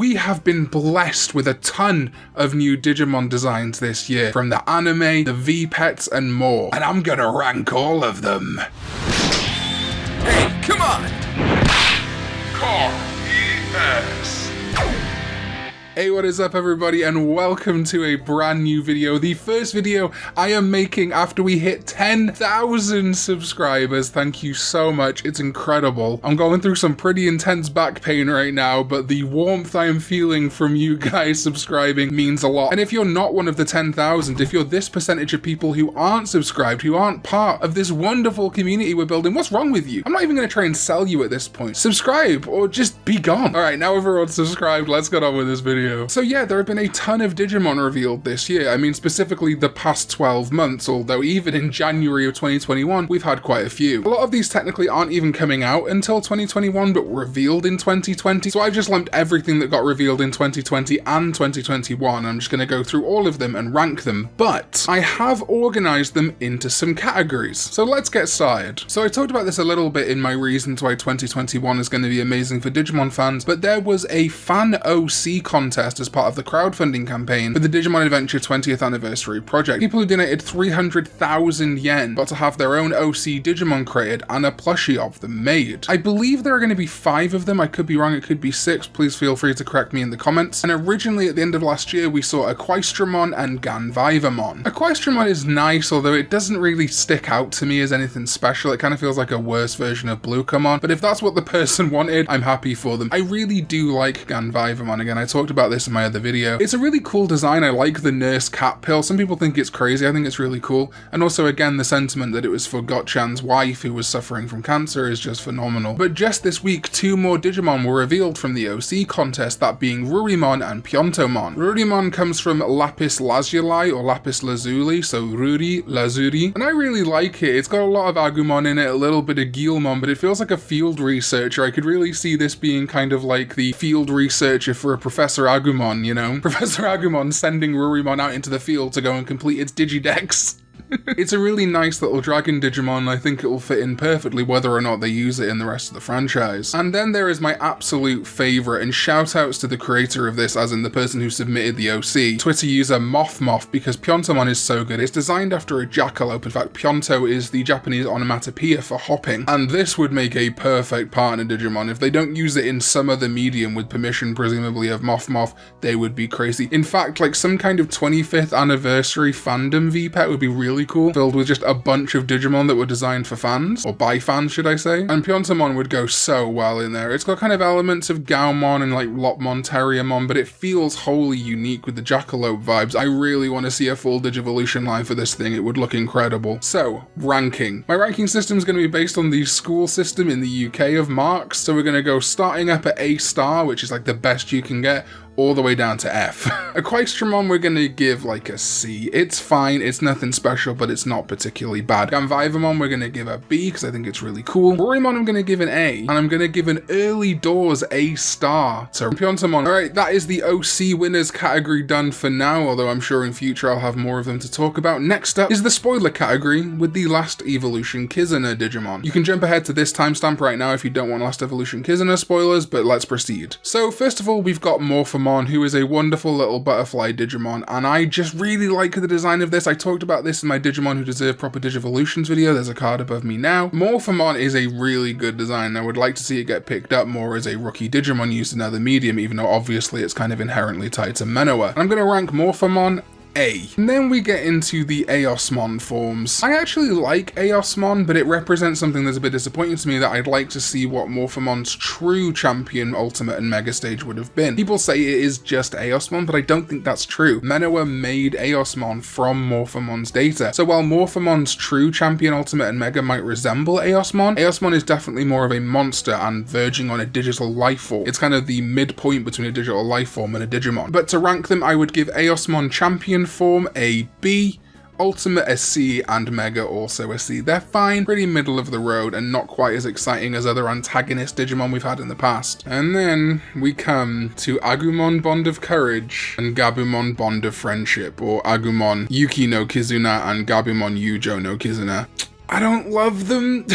we have been blessed with a ton of new Digimon designs this year, from the anime, the VPets, and more. And I'm gonna rank all of them. Hey, come on! Call ES. Hey, what is up everybody, and welcome to a brand new video. The first video I am making after we hit 10,000 subscribers. Thank you so much, it's incredible. I'm going through some pretty intense back pain right now, but the warmth I am feeling from you guys subscribing means a lot. And if you're not one of the 10,000, if you're this percentage of people who aren't subscribed, who aren't part of this wonderful community we're building, what's wrong with you? I'm not even going to try and sell you at this point. Subscribe, or just be gone. Alright, now everyone's subscribed, let's get on with this video. So yeah, there have been a ton of Digimon revealed this year. I mean, specifically the past 12 months, although even in January of 2021, we've had quite a few. A lot of these technically aren't even coming out until 2021, but revealed in 2020. So I've just lumped everything that got revealed in 2020 and 2021. I'm just going to go through all of them and rank them, but I have organized them into some categories. So let's get started. So I talked about this a little bit in my reasons why 2021 is going to be amazing for Digimon fans, but there was a fan OC contest as part of the crowdfunding campaign for the Digimon Adventure 20th anniversary project. People who donated 300,000 yen got to have their own OC Digimon created and a plushie of them made. I believe there are going to be 5 of them, I could be wrong, it could be 6, please feel free to correct me in the comments. And originally at the end of last year we saw Aequcedramon and Ganvivormon. Aequcedramon is nice, although it doesn't really stick out to me as anything special. It kind of feels like a worse version of Bluecommon, but if that's what the person wanted, I'm happy for them. I really do like Ganvivormon. Again, I talked about this in my other video. It's a really cool design. I like the nurse cat pill. Some people think it's crazy. I think it's really cool. And also, again, the sentiment that it was for Gotchan's wife who was suffering from cancer is just phenomenal. But just this week, 2 more Digimon were revealed from the OC contest, that being Rurimon and Pyontomon. Rurimon comes from Lapis Lazuli or Lapis Lazuli, so Ruri Lazuri. And I really like it. It's got a lot of Agumon in it, a little bit of Guilmon, but it feels like a field researcher. I could really see this being kind of like the field researcher for a Professor Agumon, you know? Professor Agumon sending Rurimon out into the field to go and complete its Digidex. It's a really nice little dragon Digimon. I think it will fit in perfectly whether or not they use it in the rest of the franchise. And then there is my absolute favourite, and shout outs to the creator of this, as in the person who submitted the OC, Twitter user Morphomon, because Pyontomon is so good. It's designed after a jackalope. In fact, Pyonto is the Japanese onomatopoeia for hopping, and this would make a perfect partner Digimon. If they don't use it in some other medium with permission presumably of Morphomon, they would be crazy. In fact, like some kind of 25th anniversary fandom VPet would be really cool, filled with just a bunch of Digimon that were designed for fans, or by fans should I say, and Pyontomon would go so well in there. It's got kind of elements of Gabumon and like Lopmon, Terriermon, but it feels wholly unique with the jackalope vibes. I really want to see a full Digivolution line for this thing, it would look incredible. So, ranking. My ranking system is going to be based on the school system in the UK of marks, so we're going to go starting up at A star, which is like the best you can get, all the way down to F. Aequcedramon we're gonna give like a C. It's fine, it's nothing special, but it's not particularly bad. Ganvivormon we're gonna give a B because I think it's really cool. Rurimon I'm gonna give an A, and I'm gonna give an early doors A star to Pyontomon. Alright, that is the OC winners category done for now, although I'm sure in future I'll have more of them to talk about. Next up is the spoiler category with the Last Evolution Kizuna Digimon. You can jump ahead to this timestamp right now if you don't want Last Evolution Kizuna spoilers, but let's proceed. So first of all, we've got Morphomon, who is a wonderful little butterfly Digimon, and I just really like the design of this. I talked about this in my Digimon Who Deserve Proper Digivolutions video. There's a card above me now. Morphomon is a really good design. I would like to see it get picked up more as a rookie Digimon used in other medium, even though obviously it's kind of inherently tied to Manoa. And I'm going to rank Morphomon A. And then we get into the Eosmon forms. I actually like Eosmon, but it represents something that's a bit disappointing to me, that I'd like to see what Morphomon's true champion, ultimate, and mega stage would have been. People say it is just Eosmon, but I don't think that's true. Manoa made Eosmon from Morphomon's data. So while Morphomon's true champion, ultimate, and mega might resemble Eosmon, Eosmon is definitely more of a monster and verging on a digital life form. It's kind of the midpoint between a digital life form and a Digimon. But to rank them, I would give Eosmon champion form a B, Ultimate a C, and Mega also a C. They're fine, pretty middle of the road, and not quite as exciting as other antagonist Digimon we've had in the past. And then we come to Agumon Bond of Courage and Gabumon Bond of Friendship, or Agumon Yuki no Kizuna and Gabumon Yujo no Kizuna. I don't love them.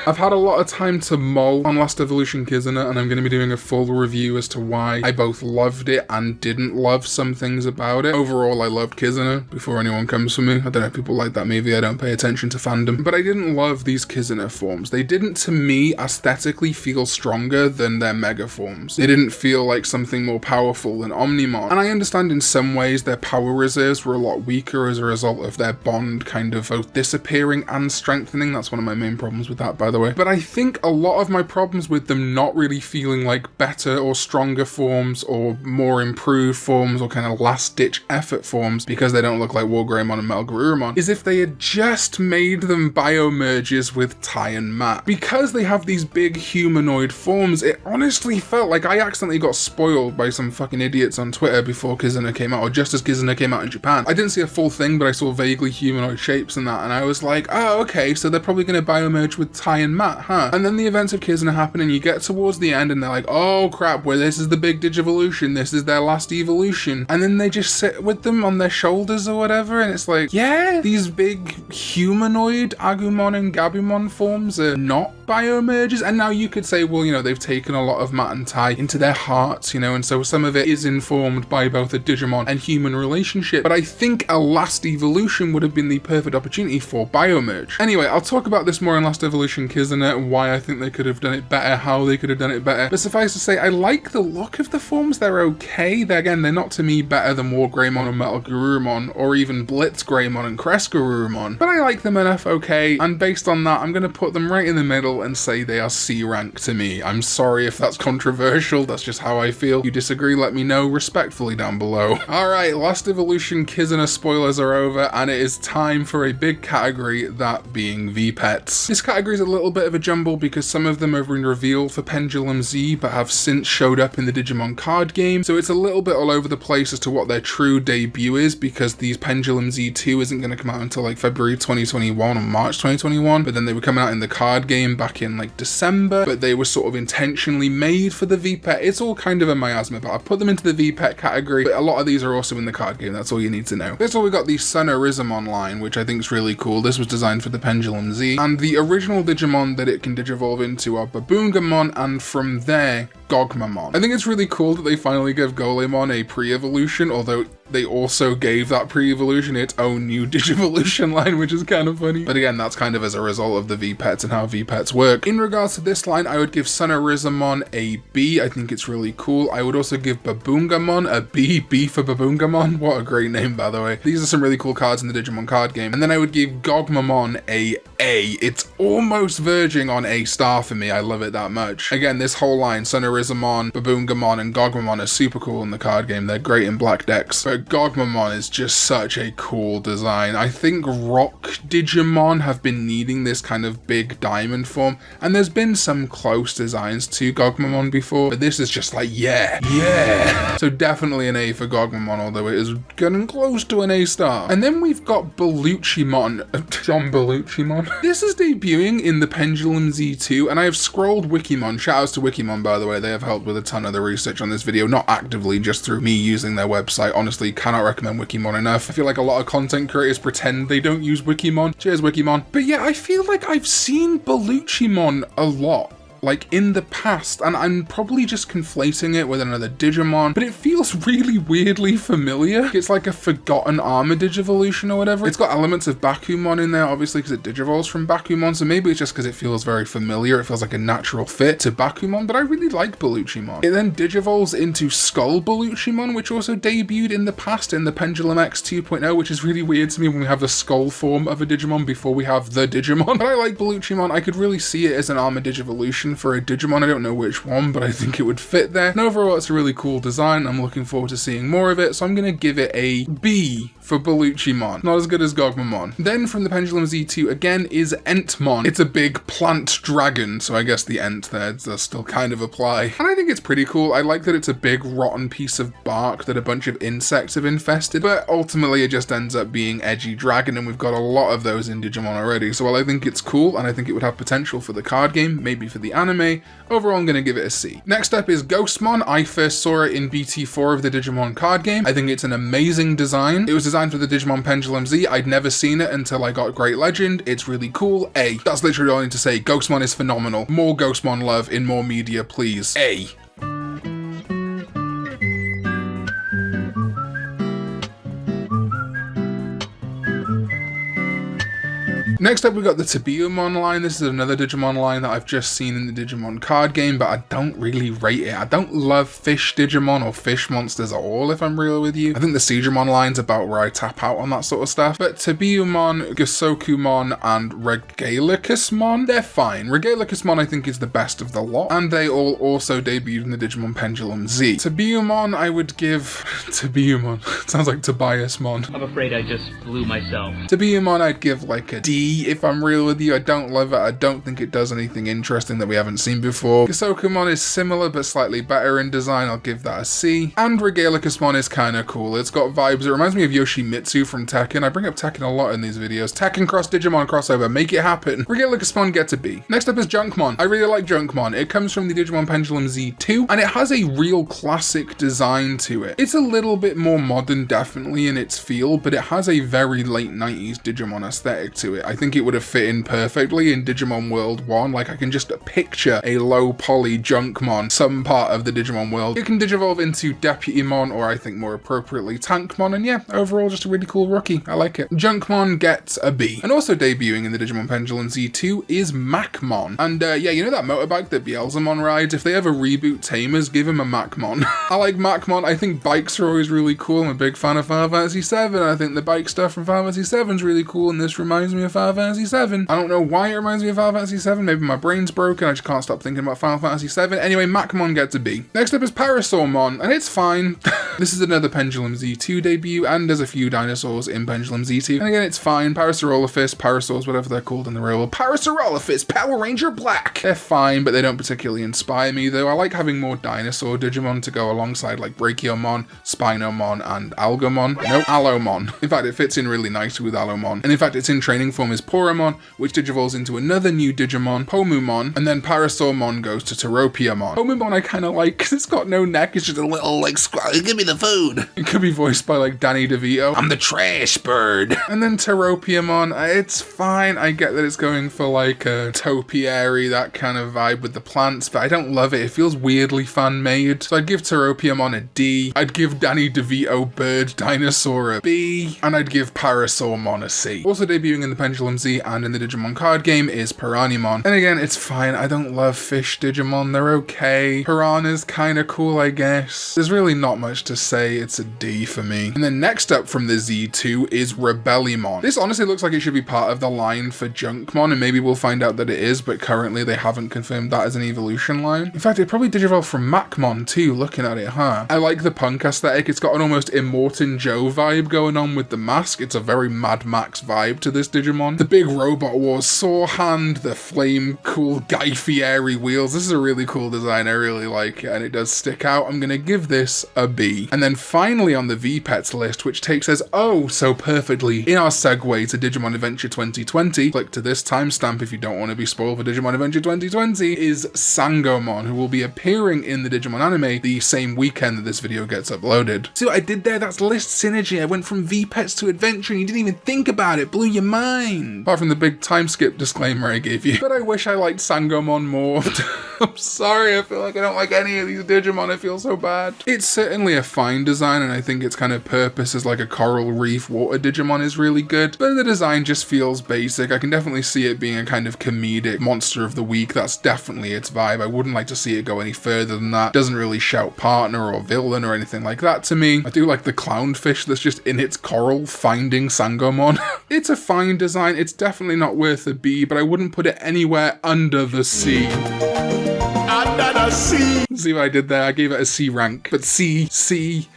I've had a lot of time to mull on Last Evolution Kizuna, and I'm going to be doing a full review as to why I both loved it and didn't love some things about it. Overall, I loved Kizuna before anyone comes for me. I don't know if people like that, maybe I don't pay attention to fandom. But I didn't love these Kizuna forms. They didn't, to me, aesthetically feel stronger than their mega forms. They didn't feel like something more powerful than Omnimon. And I understand in some ways their power reserves were a lot weaker as a result of their bond kind of both disappearing and strengthening. That's one of my main problems with that, by the way. But I think a lot of my problems with them not really feeling like better or stronger forms or more improved forms or kind of last-ditch effort forms because they don't look like Wargreymon and Garurumon is if they had just made them biomerges with Tai and Matt. Because they have these big humanoid forms, it honestly felt like I accidentally got spoiled by some fucking idiots on Twitter before Kizuna came out, or just as Kizuna came out in Japan. I didn't see a full thing, but I saw vaguely humanoid shapes and that, and I was like, oh, okay, so they're probably going to biomerge with Tai and Matt, huh? And then the events of Kizuna happen, and you get towards the end, and they're like, oh crap, well, this is the big Digivolution, this is their last evolution. And then they just sit with them on their shoulders or whatever, and it's like, yeah, these big humanoid Agumon and Gabumon forms are not biomerges. And now you could say, well, you know, they've taken a lot of Matt and Tai into their hearts, you know, and so some of it is informed by both a Digimon and human relationship. But I think a last evolution would have been the perfect opportunity for biomerge. Anyway, I'll talk about this more in Last Evolution Kizuna and why I think they could have done it better, how they could have done it better. But suffice to say, I like the look of the forms. They're okay. They're not to me better than Wargreymon or METALGREYMON or even BlitzGreymon and CrestGarurumon. But I like them enough okay, and based on that, I'm going to put them right in the middle and say they are C rank to me. I'm sorry if that's controversial, that's just how I feel. If you disagree, let me know respectfully down below. Alright, Last Evolution Kizuna spoilers are over, and it is time for a big category, that being VPets. This category is a little bit of a jumble because some of them have been revealed for Pendulum Z but have since showed up in the Digimon card game, so it's a little bit all over the place as to what their true debut is, because these Pendulum Z2 isn't going to come out until like February 2021 or March 2021, but then they were coming out in the card game back in like December, but they were sort of intentionally made for the VPet. It's all kind of a miasma, but I've put them into the VPet category, but a lot of these are also in the card game. That's all you need to know. First of all, we got the Rurimon line, which I think is really cool. This was designed for the Pendulum Z, and the original Digimon that it can digivolve into are Babungamon, and from there, Gogmamon. I think it's really cool that they finally give Golemon a pre-evolution, although they also gave that pre-evolution its own new Digivolution line, which is kind of funny. But again, that's kind of as a result of the VPets and how VPets work. In regards to this line, I would give Rurimon a B. I think it's really cool. I would also give Babungamon a B. B for Babungamon. What a great name, by the way. These are some really cool cards in the Digimon card game. And then I would give Gogmamon a A. It's almost verging on A star for me. I love it that much. Again, this whole line, Rurimon, Babungamon, and Gogmamon are super cool in the card game. They're great in black decks. But Gogmamon is just such a cool design. I think Rock Digimon have been needing this kind of big diamond form, and there's been some close designs to Gogmamon before, but this is just like, yeah. So definitely an A for Gogmamon, although it is getting close to an A star. And then we've got Bellucimon, John Bellucimon. This is debuting in the Pendulum Z2, and I have scrolled Wikimon. Shoutouts to Wikimon, by the way. They have helped with a ton of the research on this video, not actively, just through me using their website. Honestly, cannot recommend Wikimon enough. I feel like a lot of content creators pretend they don't use Wikimon. Cheers, Wikimon. But yeah, I feel like I've seen Bellucimon a lot, like in the past, and I'm probably just conflating it with another Digimon, but it feels really weirdly familiar. It's like a forgotten armor Digivolution or whatever. It's got elements of Bakumon in there, obviously, because it digivolves from Bakumon, so maybe it's just because it feels very familiar. It feels like a natural fit to Bakumon, but I really like Bellucimon. It then digivolves into Skull Bellucimon, which also debuted in the past in the Pendulum X 2.0, which is really weird to me when we have the skull form of a Digimon before we have the Digimon. But I like Bellucimon. I could really see it as an armor Digivolution for a Digimon. I don't know which one, but I think it would fit there. And overall, it's a really cool design. I'm looking forward to seeing more of it, so I'm going to give it a B for Bellucimon. Not as good as Gogmamon. Then from the Pendulum Z2 again is Entmon. It's a big plant dragon, so I guess the Ent there does still kind of apply. And I think it's pretty cool. I like that it's a big rotten piece of bark that a bunch of insects have infested, but ultimately it just ends up being edgy dragon, and we've got a lot of those in Digimon already. So while I think it's cool, and I think it would have potential for the card game, maybe for the anime. Overall, I'm going to give it a C. Next up is Ghostmon. I first saw it in BT4 of the Digimon card game. I think it's an amazing design. It was designed for the Digimon Pendulum Z. I'd never seen it until I got Great Legend. It's really cool. A. That's literally all I need to say. Ghostmon is phenomenal. More Ghostmon love in more media, please. A. Next up, we got the Tabbyumon line. This is another Digimon line that I've just seen in the Digimon card game, but I don't really rate it. I don't love fish Digimon or fish monsters at all, if I'm real with you. I think the Sagittarius line's about where I tap out on that sort of stuff. But Tabbyumon, Gosokumon, and Regalicusmon, they're fine. Regalicusmon, I think, is the best of the lot, and they all also debuted in the Digimon Pendulum Z. Tabbyumon, I would give... Tabbyumon. Sounds like Tobiasmon. I'm afraid I just blew myself. Tabbyumon, I'd give like a D. If I'm real with you. I don't love it. I don't think it does anything interesting that we haven't seen before. Gosokumon is similar but slightly better in design. I'll give that a C. And Regalicusmon is kind of cool. It's got vibes. It reminds me of Yoshimitsu from Tekken. I bring up Tekken a lot in these videos. Tekken cross Digimon crossover. Make it happen. Regalicusmon gets a B. Next up is Junkmon. I really like Junkmon. It comes from the Digimon Pendulum Z2 and it has a real classic design to it. It's a little bit more modern definitely in its feel, but it has a very late 90s Digimon aesthetic to it. I think it would have fit in perfectly in Digimon World 1. Like, I can just picture a low poly Junkmon, some part of the Digimon world. It can digivolve into Deputymon, or I think more appropriately Tankmon, and yeah, overall just a really cool rookie. I like it. Junkmon gets a B. And also debuting in the Digimon Pendulum Z2 is Macmon. And yeah, you know that motorbike that Beelzemon rides? If they ever reboot Tamers, give him a Macmon. I like Macmon. I think bikes are always really cool. I'm a big fan of Final Fantasy VII. I think the bike stuff from Final Fantasy VII is really cool, and this reminds me of Final Fantasy VII. I don't know why it reminds me of Final Fantasy VII. Maybe my brain's broken. I just can't stop thinking about Final Fantasy VII. Anyway, Macmon gets a B. Next up is Parasaurmon, and it's fine. This is another Pendulum Z2 debut, and there's a few dinosaurs in Pendulum Z2. And again, it's fine. Parasaurolophus, Parasaurs, whatever they're called in the real world. Parasaurolophus, Power Ranger Black. They're fine, but they don't particularly inspire me, though. I like having more dinosaur Digimon to go alongside, like Brachiomon, Spinomon, and Algomon. No, Allomon. In fact, it fits in really nicely with Allomon. And in fact, its in training form is Poromon, which digivolves into another new Digimon, Pomumon, and then Parasaurmon goes to Teropiamon. Pomumon I kind of like because it's got no neck, it's just a little like squirrel, give me the food. It could be voiced by like Danny DeVito. I'm the trash bird. And then Teropiamon, it's fine. I get that it's going for like a topiary, that kind of vibe with the plants, but I don't love it. It feels weirdly fan-made. So I'd give Teropiamon a D. I'd give Danny DeVito Bird Dinosaur a B. And I'd give Parasaurmon a C. Also debuting in the Pendulum Z and in the Digimon card game is Piranimon. And again, it's fine. I don't love fish Digimon. They're okay. Piranha's kind of cool, I guess. There's really not much to say. It's a D for me. And then next up from the Z2 is Rebellymon. This honestly looks like it should be part of the line for Junkmon, and maybe we'll find out that it is, but currently they haven't confirmed that as an evolution line. In fact, it probably digivolved from Macmon too, looking at it, huh? I like the punk aesthetic. It's got an almost Immortan Joe vibe going on with the mask. It's a very Mad Max vibe to this Digimon. The big Robot Wars saw hand, the flame cool Guy Fieri wheels. This is a really cool design. I really like it, and it does stick out. I'm gonna give this a B. And then finally on the VPets list, which takes us oh so perfectly in our segue to Digimon Adventure 2020, click to this timestamp if you don't want to be spoiled for Digimon Adventure 2020, is Sangomon, who will be appearing in the Digimon anime the same weekend that this video gets uploaded. See what I did there? That's list synergy. I went from VPets to Adventure and you didn't even think about it. Blew your mind. Apart from the big time skip disclaimer I gave you. But I wish I liked Sangomon more. I'm sorry, I feel like I don't like any of these Digimon. I feel so bad. It's certainly a fine design, and I think its kind of purpose as like a coral reef water Digimon is really good, but the design just feels basic. I can definitely see it being a kind of comedic monster of the week. That's definitely its vibe. I wouldn't like to see it go any further than that. It doesn't really shout partner or villain or anything like that to me. I do like the clownfish that's just in its coral finding Sangomon. It's a fine design. It's definitely not worth a B, but I wouldn't put it anywhere under the C. Under the C. See what I did there? I gave it a C rank, but C.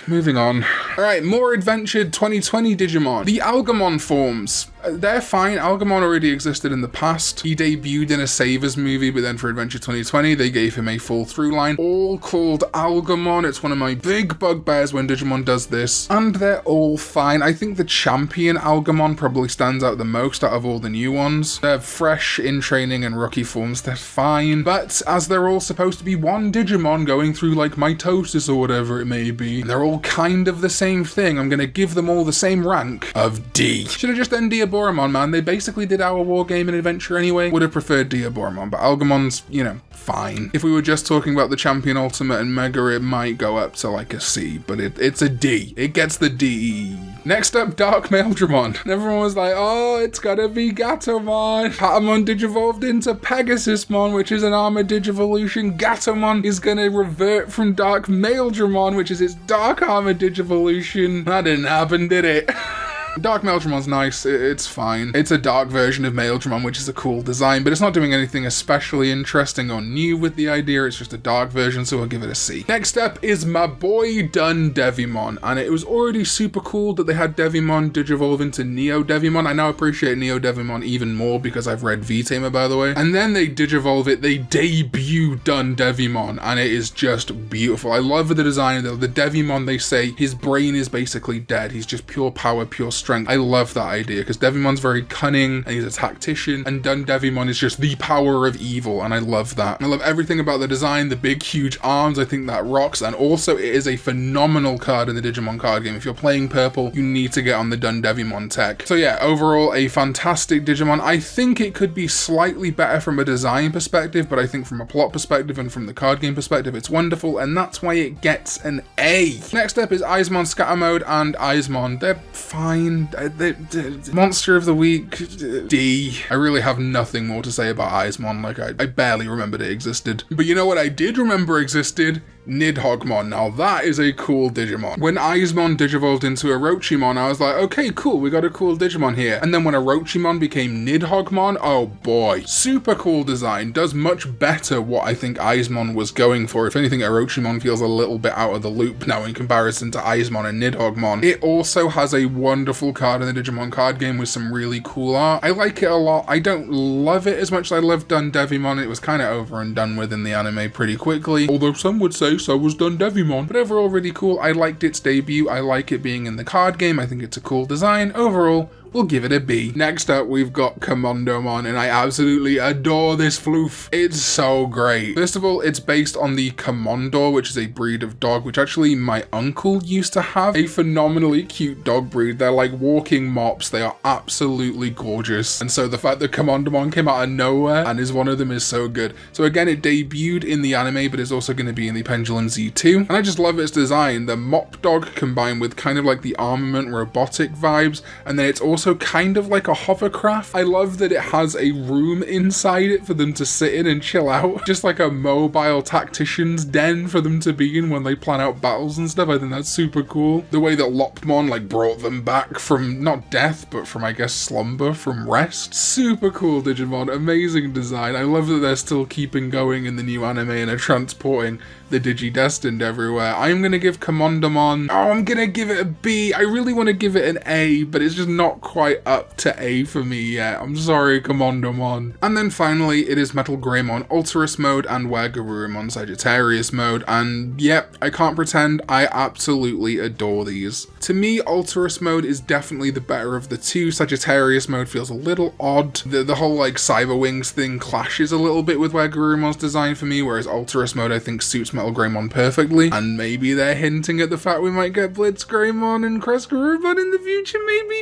Moving on. Alright, more Adventure 2020 Digimon. The Algomon forms. They're fine. Algomon already existed in the past. He debuted in a Savers movie, but then for Adventure 2020, they gave him a full through line, all called Algomon. It's one of my big bugbears when Digimon does this, and they're all fine. I think the champion Algomon probably stands out the most out of all the new ones. They're fresh in training and rookie forms, they're fine, but as they're all supposed to be one Digimon going through like mitosis or whatever it may be, and they're all kind of the same thing, I'm gonna give them all the same rank of D. Should have just done Diaboromon, man. They basically did our wargaming adventure anyway. Would have preferred Diaboromon, but Algomon's, you know, fine. If we were just talking about the Champion Ultimate and Mega, it might go up to like a C, but it's a D. It gets the D. Next up, Dark Maildramon. And everyone was like, oh, it's gotta be Gatomon. Patamon digivolved into Pegasusmon, which is an armored digivolution. Gatomon is gonna revert from Dark Maildramon, which is its dark armored digivolution. That didn't happen, did it? Dark Maildramon's nice, it's fine. It's a dark version of Maildramon, which is a cool design, but it's not doing anything especially interesting or new with the idea. It's just a dark version, so I'll give it a C. Next up is my boy DoneDevimon, and it was already super cool that they had Devimon digivolve into NEODevimon. I now appreciate NEODevimon even more because I've read V-Tamer, by the way. And then they digivolve it, they debut DoneDevimon, and it is just beautiful. I love the design. The Devimon, they say his brain is basically dead. He's just pure power, pure strength. I love that idea because Devimon's very cunning and he's a tactician, and DoneDevimon is just the power of evil, and I love that. I love everything about the design, the big huge arms. I think that rocks, and also it is a phenomenal card in the Digimon card game. If you're playing purple, you need to get on the DoneDevimon tech. So yeah, overall a fantastic Digimon. I think it could be slightly better from a design perspective, but I think from a plot perspective and from the card game perspective, it's wonderful, and that's why it gets an A. Next up is Eyesmon Scatter Mode and Eyesmon. They're fine. Monster of the Week, D. I really have nothing more to say about Eyesmon. Like, I barely remembered it existed. But you know what I did remember existed? NIDHOGGMON. Now that is a cool Digimon. When Eyesmon digivolved into Orochimon, I was like, okay, cool, we got a cool Digimon here. And then when Orochimon became NIDHOGGMON, oh boy, super cool design. Does much better what I think Eyesmon was going for. If anything, Orochimon feels a little bit out of the loop now in comparison to Eyesmon and NIDHOGGMON. It also has a wonderful card in the Digimon card game with some really cool art. I like it a lot. I don't love it as much as I love DoneDevimon. It was kind of over and done with in the anime pretty quickly, although some would say so was DoneDevimon. But overall, really cool. I liked its debut. I like it being in the card game. I think it's a cool design. Overall, we'll give it a B. Next up, we've got Komondomon, and I absolutely adore this floof. It's so great. First of all, it's based on the Komondor, which is a breed of dog, which actually my uncle used to have. A phenomenally cute dog breed. They're like walking mops. They are absolutely gorgeous. And so the fact that Komondomon came out of nowhere and is one of them is so good. So again, it debuted in the anime, but it's also going to be in the Pendulum Z2. And I just love its design. The mop dog combined with kind of like the armament robotic vibes, and then it's also kind of like a hovercraft. I love that it has a room inside it for them to sit in and chill out. Just like a mobile tactician's den for them to be in when they plan out battles and stuff. I think that's super cool. The way that Lopmon like brought them back from not death, but from I guess slumber, from rest. Super cool Digimon, amazing design. I love that they're still keeping going in the new anime and are transporting the Digidestined everywhere. I'm gonna give Komondomon, oh, I'm gonna give it a B. I really want to give it an A, but it's just not quite up to A for me yet. I'm sorry, Komondomon. And then finally, it is METALGREYMON Alterous mode and Garurumon Sagittarius mode, and yep, I can't pretend, I absolutely adore these. To me, Alterous mode is definitely the better of the two. Sagittarius mode feels a little odd. The whole like Cyber Wings thing clashes a little bit with Garurumon's design for me, whereas Alterous mode I think suits METALGREYMON perfectly, and maybe they're hinting at the fact we might get BlitzGreymon and Garurumon in the future. Maybe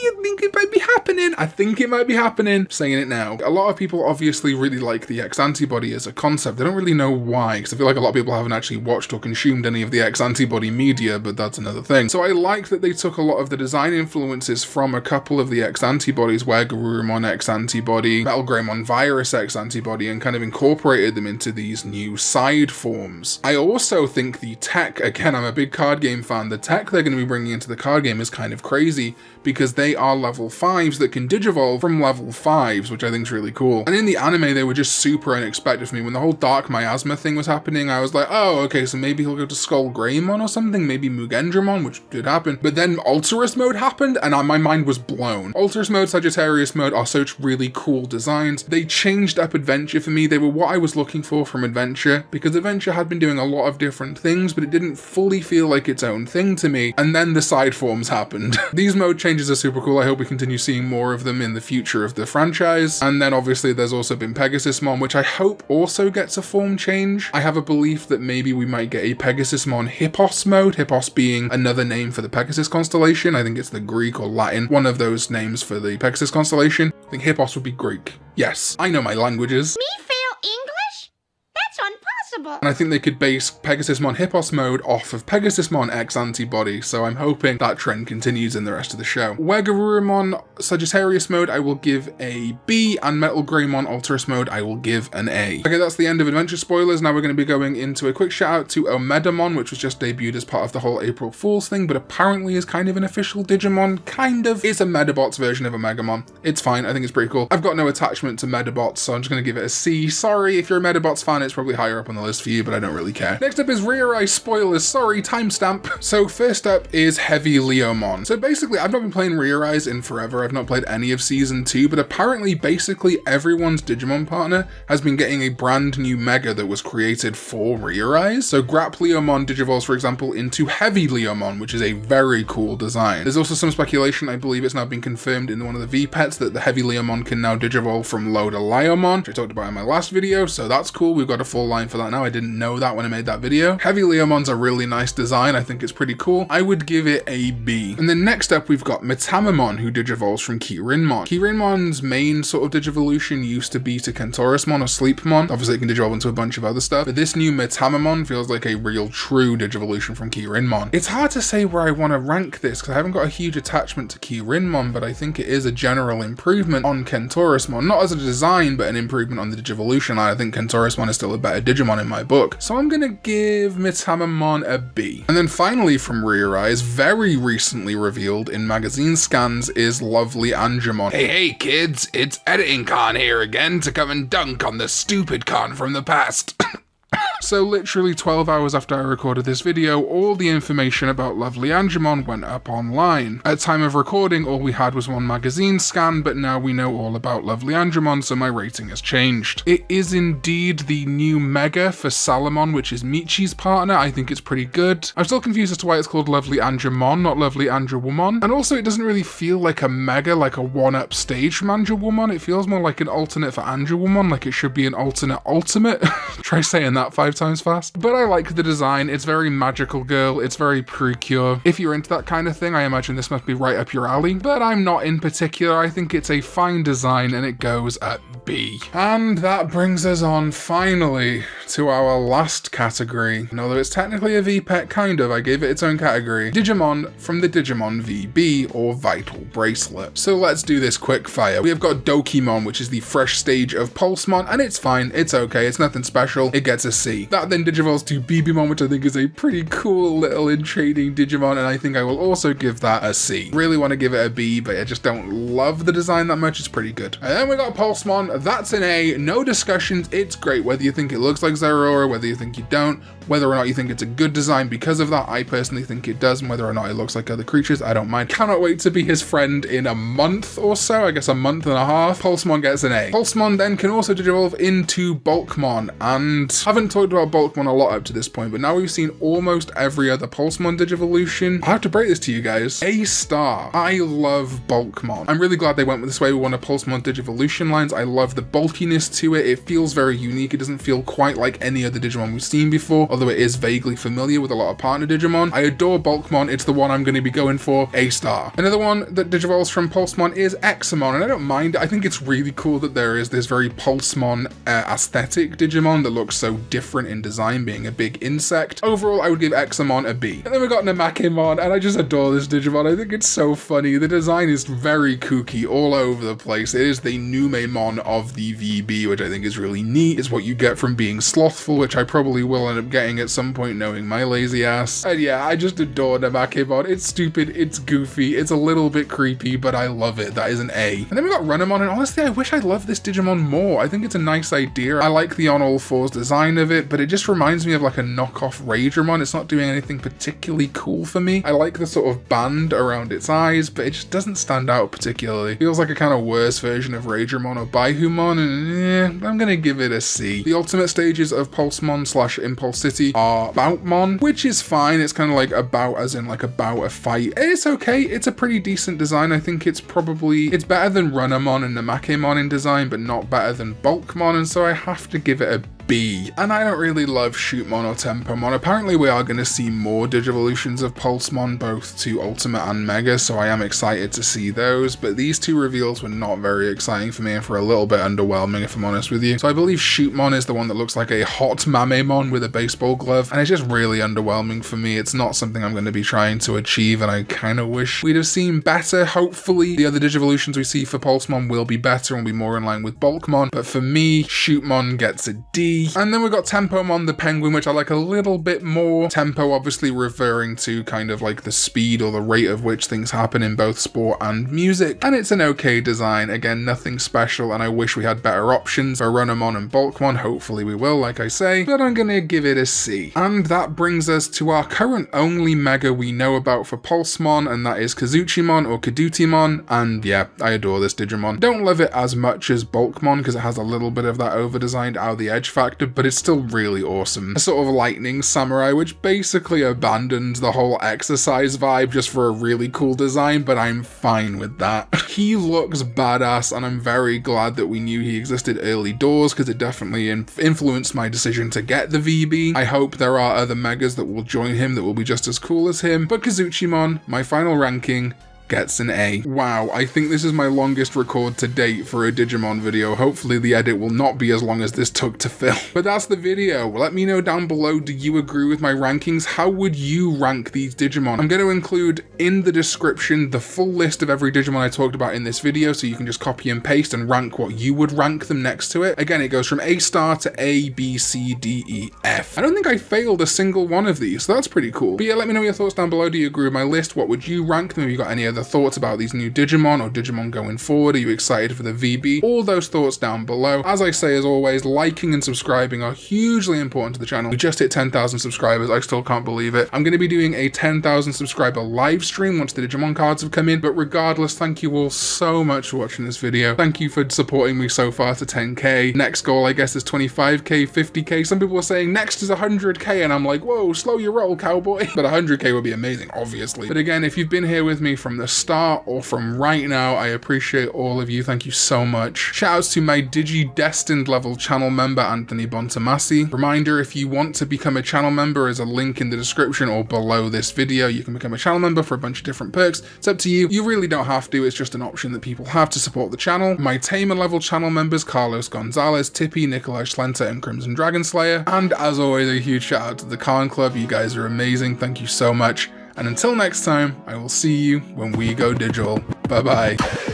I think it might be happening. I think it might be happening. I'm saying it now. A lot of people obviously really like the X antibody as a concept. They don't really know why, because I feel like a lot of people haven't actually watched or consumed any of the X antibody media, but that's another thing. So I like that they took a lot of the design influences from a couple of the X antibodies, Garurumon X antibody, METALGREYMON Virus X antibody, and kind of incorporated them into these new side forms. forms. I also think the tech, again, I'm a big card game fan, the tech they're going to be bringing into the card game is kind of crazy because they are level 5s that can digivolve from level 5s, which I think is really cool. And in the anime, they were just super unexpected for me. When the whole Dark Miasma thing was happening, I was like, oh, okay, so maybe he'll go to Skullgreymon or something, maybe Mugendramon, which did happen. But then Alterous mode happened, and my mind was blown. Alterous mode, Sagittarius mode are such really cool designs. They changed up Adventure for me. They were what I was looking for from Adventure, because Adventure had been doing a lot of different things, but it didn't fully feel like its own thing to me. And then the side forms happened. These mode changes are super cool. I hope we continue seeing more of them in the future of the franchise. And then obviously there's also been Pegasusmon, which I hope also gets a form change. I have a belief that maybe we might get a Pegasusmon Hippos mode, Hippos being another name for the Pegasus constellation. I think it's the Greek or Latin, one of those names for the Pegasus constellation. I think Hippos would be Greek. Yes, I know my languages. Me fail English? That's impossible. And I think they could base Pegasusmon Hippos mode off of Pegasusmon X antibody, so I'm hoping that trend continues in the rest of the show. Where Garurumon Sagittarius mode I will give a B, and METALGREYMON Alterous mode I will give an A. Okay, that's the end of Adventure spoilers. Now we're going to be going into a quick shout out to Omedamon, which was just debuted as part of the whole April Fool's thing, but apparently is kind of an official Digimon, kind of. It's a Medabots version of Omegamon. It's fine, I think it's pretty cool. I've got no attachment to Medabots, so I'm just going to give it a C. Sorry, if you're a Medabots fan, it's probably higher up on the list for you, but I don't really care. Next up is ReArise spoilers, sorry, timestamp. So first up is Heavy Leomon. So basically, I've not been playing ReArise in forever. I've not played any of season 2, but apparently basically everyone's Digimon partner has been getting a brand new mega that was created for ReArise. So Grap Leomon digivolves, for example, into Heavy Leomon, which is a very cool design. There's also some speculation, I believe it's now been confirmed in one of the VPets, that the Heavy Leomon can now digivolve from Low to Liomon, which I talked about in my last video, so that's cool. We've got a full line for that now. I didn't know that when I made that video. Heavy Leomon's a really nice design. I think it's pretty cool. I would give it a B. And then next up, we've got Metamamon, who digivolves from Kirinmon. Kirinmon's main sort of digivolution used to be to Kentorusmon or Sleepmon. Obviously, it can digivolve into a bunch of other stuff, but this new Metamamon feels like a real true digivolution from Kirinmon. It's hard to say where I want to rank this, because I haven't got a huge attachment to Kirinmon, but I think it is a general improvement on Kentorusmon. Not as a design, but an improvement on the digivolution. I think Kentorusmon is still a better Digimon in my book. So I'm gonna give Metamamon a B. And then finally from ReArise, very recently revealed in magazine scans, is Lovely Angemon. Hey kids, it's Editing Con here again to come and dunk on the stupid con from the past. So literally 12 hours after I recorded this video, all the information about Lovely Angemon went up online. At time of recording, all we had was one magazine scan, but now we know all about Lovely Angemon, so my rating has changed. It is indeed the new mega for Salamon, which is Michi's partner. I think it's pretty good. I'm still confused as to why it's called Lovely Angemon, not Lovely Angewomon. And also, it doesn't really feel like a mega, like a one-up stage from Angewomon. It feels more like an alternate for Angewomon, like it should be an alternate ultimate. Try saying that 5 times fast. But I like the design. It's very magical girl. It's very precure. If you're into that kind of thing, I imagine this must be right up your alley. But I'm not in particular. I think it's a fine design and it goes at B. And that brings us on finally to our last category. And although it's technically a VPet, kind of, I gave it its own category. Digimon from the Digimon VB, or Vital Bracelet. So let's do this quick fire. We have got Dokimon, which is the fresh stage of Pulsemon, and it's fine. It's okay. It's nothing special. It gets a C. That then digivolves to Bibimon, which I think is a pretty cool little intriguing Digimon, and I think I will also give that a C. Really want to give it a B, but I just don't love the design that much. It's pretty good. And then we got Pulsemon. That's an A. No discussions. It's great. Whether you think it looks like Zeraora, whether you think you don't, whether or not you think it's a good design because of that, I personally think it does, and whether or not it looks like other creatures, I don't mind. Cannot wait to be his friend in a month or so. I guess a month and a half. Pulsemon gets an A. Pulsemon then can also digivolve into Bulkmon, and I haven't talked about Bulkmon a lot up to this point, but now we've seen almost every other Pulsemon digivolution. I have to break this to you guys. A star. I love Bulkmon. I'm really glad they went with this way with one of Pulsemon digivolution lines. I love the bulkiness to it. It feels very unique. It doesn't feel quite like any other Digimon we've seen before, although it is vaguely familiar with a lot of partner Digimon. I adore Bulkmon. It's the one I'm going to be going for. A star. Another one that digivolves from Pulsemon is Examon, and I don't mind it. I think it's really cool that there is this very Pulsemon aesthetic Digimon that looks so different different in design, being a big insect. Overall, I would give Aequcedramon a B. And then we got Namakemon, and I just adore this Digimon. I think it's so funny. The design is very kooky all over the place. It is the Numemon of the VB, which I think is really neat. It's what you get from being slothful, which I probably will end up getting at some point, knowing my lazy ass. And yeah, I just adore Namakemon. It's stupid, it's goofy, it's a little bit creepy, but I love it. That is an A. And then we got Rurimon, and honestly, I wish I loved this Digimon more. I think it's a nice idea. I like the on all fours design of it, but it just reminds me of like a knockoff Raidramon. It's not doing anything particularly cool for me. I like the sort of band around its eyes, but it just doesn't stand out particularly. Feels like a kind of worse version of Raidramon or Baihumon, and I'm gonna give it a C. The ultimate stages of Pulsemon / Impulse City are Boutmon, which is fine. It's kind of like about as in like about a fight. It's okay. It's a pretty decent design. I think it's better than Rurimon and Namakemon in design, but not better than Bulkmon, and so I have to give it a B. And I don't really love Shootmon or Tempomon. Apparently we are going to see more Digivolutions of Pulsemon, both to Ultimate and Mega, so I am excited to see those, but these two reveals were not very exciting for me and for a little bit underwhelming, if I'm honest with you. So I believe Shootmon is the one that looks like a hot Mamemon with a baseball glove, and it's just really underwhelming for me. It's not something I'm going to be trying to achieve, and I kind of wish we'd have seen better. Hopefully the other Digivolutions we see for Pulsemon will be better and will be more in line with Bulkmon, but for me, Shootmon gets a D. And then we got Tempomon the Penguin, which I like a little bit more. Tempo obviously referring to kind of like the speed or the rate of which things happen in both sport and music. And it's an okay design. Again, nothing special, and I wish we had better options for Rurimon and Bulkmon. Hopefully we will, like I say, but I'm gonna give it a C. And that brings us to our current only Mega we know about for Pulsemon, and that is Kazuchimon or Kadutimon. And yeah, I adore this Digimon. Don't love it as much as Bulkmon because it has a little bit of that over-designed out of the edge factor, but it's still really awesome. A sort of lightning samurai, which basically abandons the whole exercise vibe just for a really cool design, but I'm fine with that. He looks badass, and I'm very glad that we knew he existed early doors because it definitely influenced my decision to get the VB. I hope there are other Megas that will join him that will be just as cool as him, but Kazuchimon, my final ranking, gets an A. Wow, I think this is my longest record to date for a Digimon video. Hopefully the edit will not be as long as this took to film. But that's the video. Let me know down below, do you agree with my rankings? How would you rank these Digimon? I'm going to include in the description the full list of every Digimon I talked about in this video, so you can just copy and paste and rank what you would rank them next to it. Again, it goes from A star to A, B, C, D, E, F. I don't think I failed a single one of these, so that's pretty cool. But yeah, let me know your thoughts down below. Do you agree with my list? What would you rank them? Have you got any other thoughts about these new Digimon or Digimon going forward? Are you excited for the VB? All those thoughts down below. As I say, as always, liking and subscribing are hugely important to the channel. We just hit 10,000 subscribers. I still can't believe it. I'm going to be doing a 10,000 subscriber live stream once the Digimon cards have come in, but regardless, thank you all so much for watching this video. Thank you for supporting me so far to 10k. Next goal, I guess, is 25k, 50k. Some people are saying next is 100k, and I'm like, whoa, slow your roll, cowboy. But 100k would be amazing, obviously. But again, if you've been here with me from the start or from right now, I appreciate all of you. Thank you so much. Shoutouts to my Digi-Destined level channel member, Anthony Bontomasi. Reminder, if you want to become a channel member, there's a link in the description or below this video. You can become a channel member for a bunch of different perks. It's up to you. You really don't have to. It's just an option that people have to support the channel. My Tamer level channel members, Carlos Gonzalez, Tippy, Nikolai Schlenter, and Crimson Dragon Slayer. And as always, a huge shout out to the Khan Club. You guys are amazing. Thank you so much. And until next time, I will see you when we go digital. Bye bye.